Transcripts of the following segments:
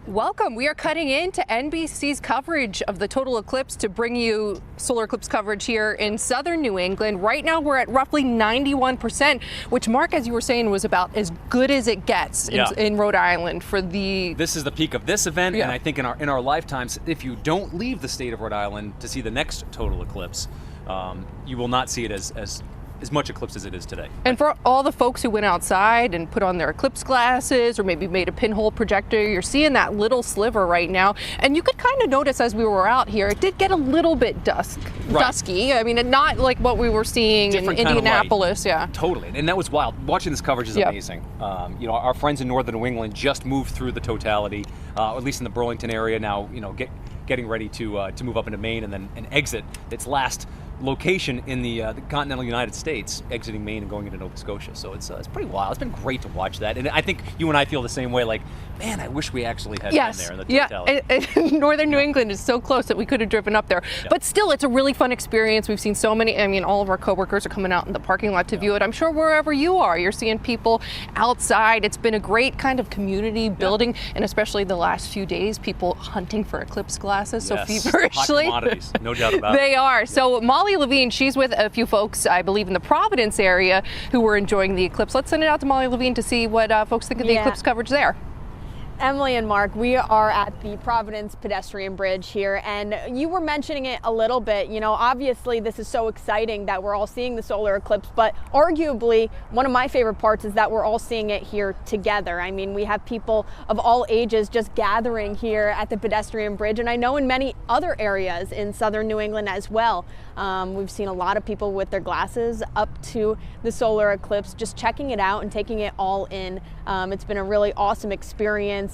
Welcome. We are cutting into NBC's coverage of the total eclipse to bring you solar eclipse coverage here in southern New England. Right now we're at roughly 91%, which, Mark, as you were saying, was about as good as it gets in Rhode Island for the... This is the peak of this event, and I think in our lifetimes, if you don't leave the state of Rhode Island to see the next total eclipse, you will not see it as much eclipse as it is today. And for all the folks who went outside and put on their eclipse glasses or maybe made a pinhole projector, you're seeing that little sliver right now. And you could kind of notice as we were out here, it did get a little bit dusky. I mean, not like what we were seeing Different in kind of Indianapolis. light. Totally. And that was wild. Watching this coverage is amazing. You know, our friends in northern New England just moved through the totality, at least in the Burlington area now, you know, getting ready to move up into Maine and then exit its last location in the continental United States, exiting Maine and going into Nova Scotia. So it's pretty wild. It's been great to watch that, and I think you and I feel the same way. Like, man, I wish we actually had been there in the totality. And northern New England is so close that we could have driven up there. But still, it's a really fun experience. We've seen so many. I mean, all of our coworkers are coming out in the parking lot to view it. I'm sure wherever you are, you're seeing people outside. It's been a great kind of community building, and especially the last few days, people hunting for eclipse glasses so feverishly. Hot commodities, no doubt about it. They are. So Molly Levine, she's with a few folks, I believe, in the Providence area who were enjoying the eclipse. Let's send it out to Molly Levine to see what folks think of the eclipse coverage there. Emily and Mark, we are at the Providence pedestrian bridge here, and you were mentioning it a little bit. You know, obviously this is so exciting that we're all seeing the solar eclipse, but arguably one of my favorite parts is that we're all seeing it here together. I mean, we have people of all ages just gathering here at the pedestrian bridge, and I know in many other areas in southern New England as well. We've seen a lot of people with their glasses up to the solar eclipse, just checking it out and taking it all in. It's been a really awesome experience.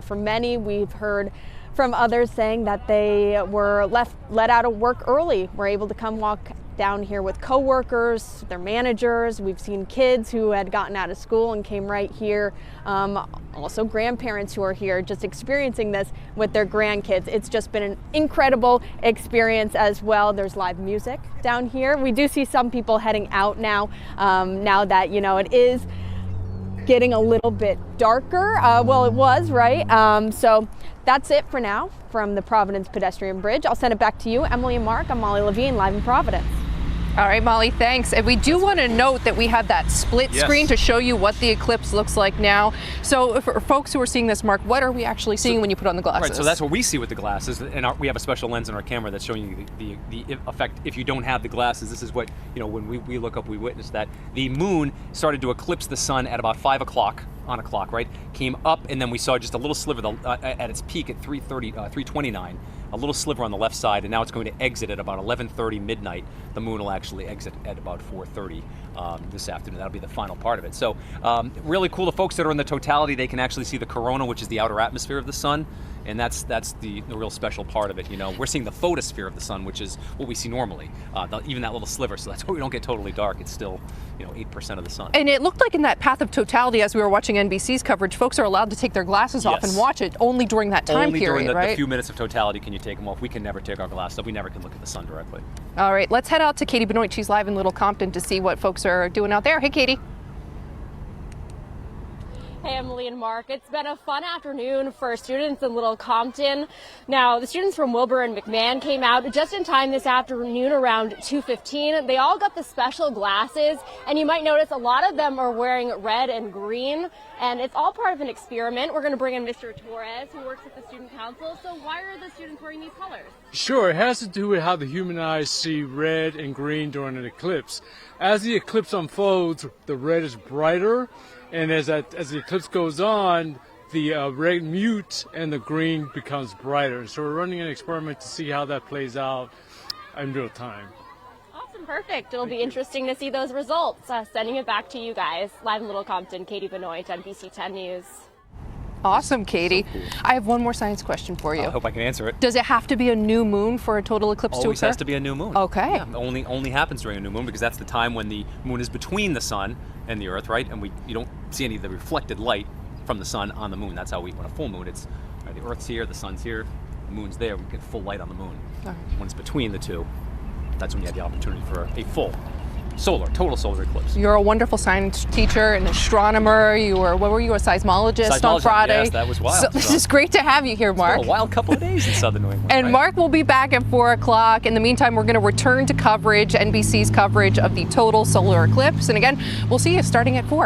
For many, we've heard from others saying that they were let out of work early, were able to come walk down here with coworkers, their managers. We've seen kids who had gotten out of school and came right here. Also grandparents who are here just experiencing this with their grandkids. It's just been an incredible experience as well. There's live music down here. We do see some people heading out now, now that, you know, it is getting a little bit darker. Well, it was, right? So that's it for now from the Providence pedestrian bridge. I'll send it back to you, Emily and Mark. I'm Molly Levine, live in Providence. All right, Molly, thanks. And we do want to note that we have that split screen to show you what the eclipse looks like now. So for folks who are seeing this, Mark, what are we actually seeing when you put on the glasses? Right, so that's what we see with the glasses, and we have a special lens in our camera that's showing you the effect if you don't have the glasses. This is what, you know, when we look up, we witness that. The moon started to eclipse the sun at about 5 o'clock on a clock, right? Came up, and then we saw just a little sliver at its peak at 3:29, a little sliver on the left side, and now it's going to exit at about 11:30 midnight. The moon will actually exit at about 4:30 this afternoon. That'll be the final part of it. So really cool. The folks that are in the totality, they can actually see the corona, which is the outer atmosphere of the sun, and that's the real special part of it. You know, we're seeing the photosphere of the sun, which is what we see normally, even that little sliver. So that's why we don't get totally dark. It's still, you know, 8% of the sun. And it looked like in that path of totality, as we were watching NBC's coverage, folks are allowed to take their glasses off and watch it only during that time period, only during right? the few minutes of totality can you take them off. We can never take our glasses off. We never can look at the sun directly. All right, let's head out to Katie Benoit. She's live in Little Compton to see what folks are doing out there. Hey, Katie. Hey, Emily and Mark. It's been a fun afternoon for students in Little Compton. Now, the students from Wilbur and McMahon came out just in time this afternoon around 2:15. They all got the special glasses, and you might notice a lot of them are wearing red and green, and it's all part of an experiment. We're going to bring in Mr. Torres, who works at the Student Council. So why are the students wearing these colors? Sure, it has to do with how the human eyes see red and green during an eclipse. As the eclipse unfolds, the red is brighter, and as the eclipse goes on, the red mutes and the green becomes brighter. So we're running an experiment to see how that plays out in real time. Awesome, perfect. It'll be interesting to see those results. Sending it back to you guys. Live in Little Compton, Katie Benoit, NBC 10 News. Awesome, Katie. So cool. I have one more science question for you. I hope I can answer it. Does it have to be a new moon for a total eclipse to occur? Always has to be a new moon. Okay. Yeah, only happens during a new moon because that's the time when the moon is between the sun and the earth, right? And you don't see any of the reflected light from the sun on the moon. That's how when a full moon, it's right, the earth's here, the sun's here, the moon's there, we get full light on the moon. Right. When it's between the two, that's when you have the opportunity for a full total solar eclipse. You're a wonderful science teacher, an astronomer. You were, what were you, a seismologist on Friday? Yes, that was wild. So this is great to have you here, Mark. It's been a wild couple of days in southern New England. And right? Mark will be back at 4 o'clock. In the meantime, we're going to return to coverage, NBC's coverage of the total solar eclipse. And again, we'll see you starting at 4.